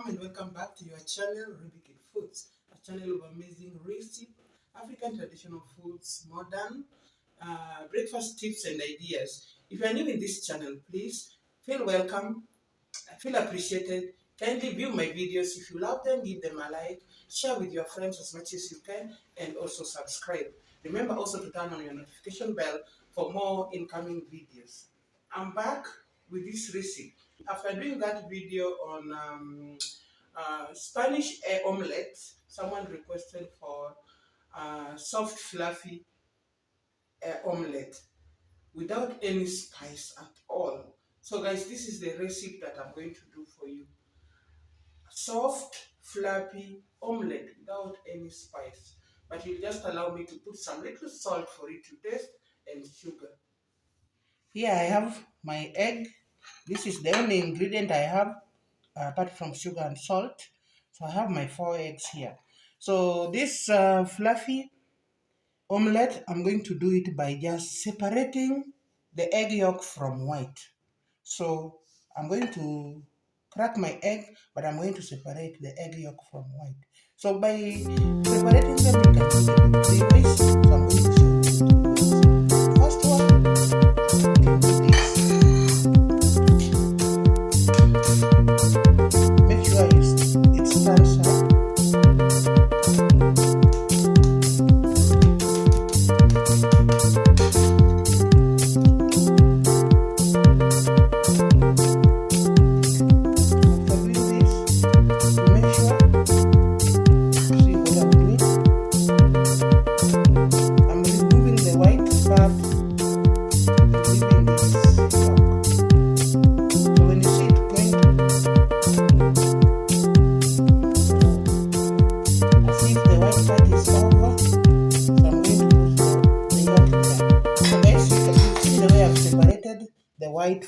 Welcome and welcome back to your channel, Ruby Foods, a channel of amazing recipe, African traditional foods, modern breakfast tips and ideas. If you are new in this channel, please feel welcome, feel appreciated. Kindly view my videos. If you love them, give them a like, share with your friends as much as you can, and also subscribe. Remember also to turn on your notification bell for more incoming videos. I'm back with this recipe. After doing that video on Spanish omelette, someone requested for soft, fluffy omelette without any spice at all. So guys, this is the recipe that I'm going to do for you. Soft, fluffy omelette without any spice. But you just allow me to put some little salt for it to taste and sugar. Here I have my egg. This is the only ingredient I have apart from sugar and salt. So I have my 4 eggs here. So this fluffy omelette, I'm going to do it by just separating the egg yolk from white. So I'm going to crack my egg, but I'm going to separate the egg yolk from white. So by separating them, you can do them in 3 ways. So I'm going to show you 2 ways. First one, you can do this. Make sure it stands up.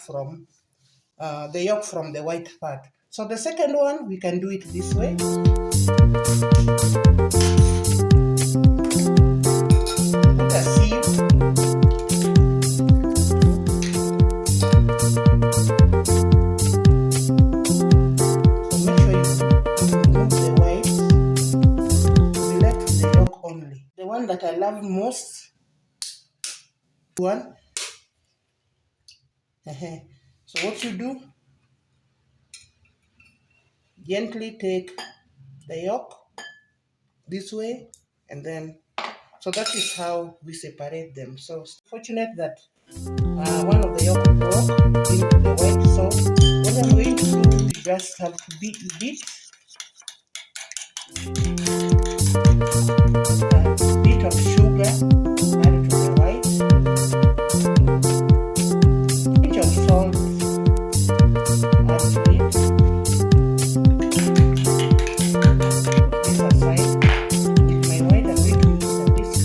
From the yolk from the white part. So the second one, we can do it this way. Put a sieve. So make sure you remove the white. We left the yolk only. The one that I love most, one. So what you do, gently take the yolk this way, and then, so that is how we separate them. So it's fortunate that one of the yolk broke into the white. So what I'm going to do, you just have to beat a bit of sugar, add to the white, pinch of salt, add to it. This aside, with my white, I'm going to use a whisk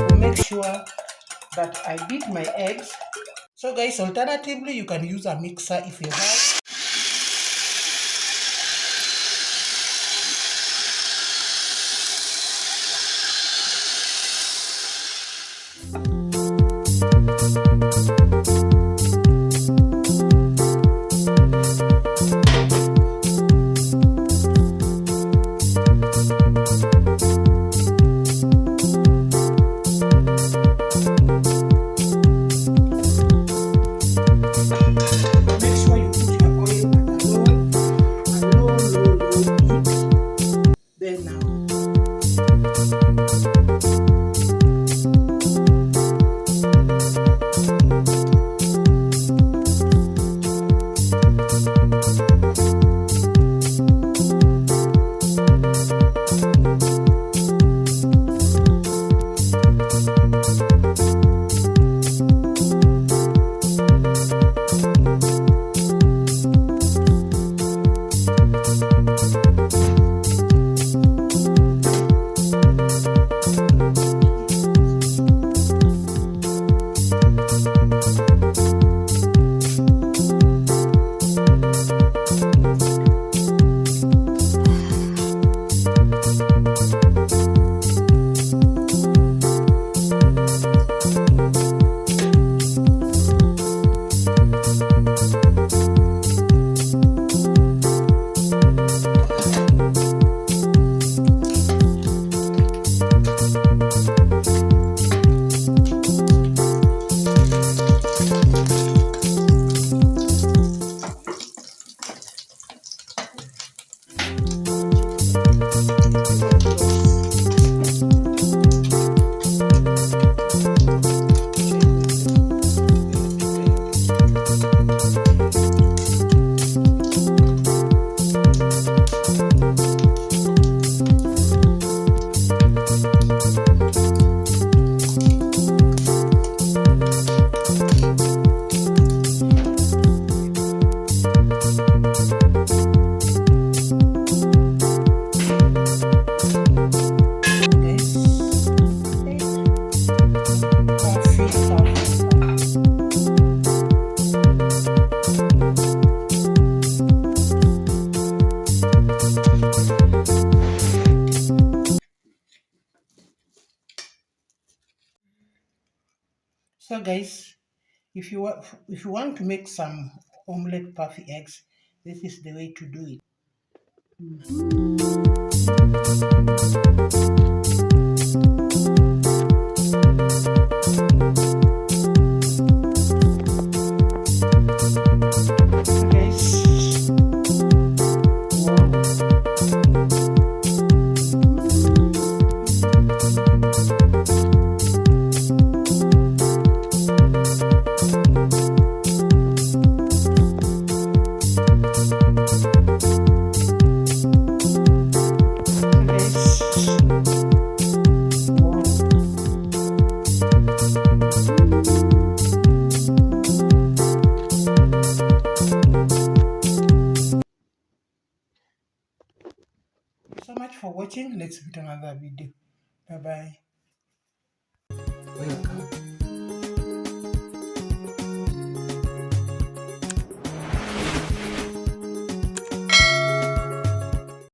to make sure that I beat my eggs. So guys, alternatively, you can use a mixer if you have. Make sure you put your So guys, if you want to make some omelette puffy eggs, this is the way to do it. Guys, wow. Guys, wow. Thank you so much for watching. Let's meet another video. Bye bye. Welcome.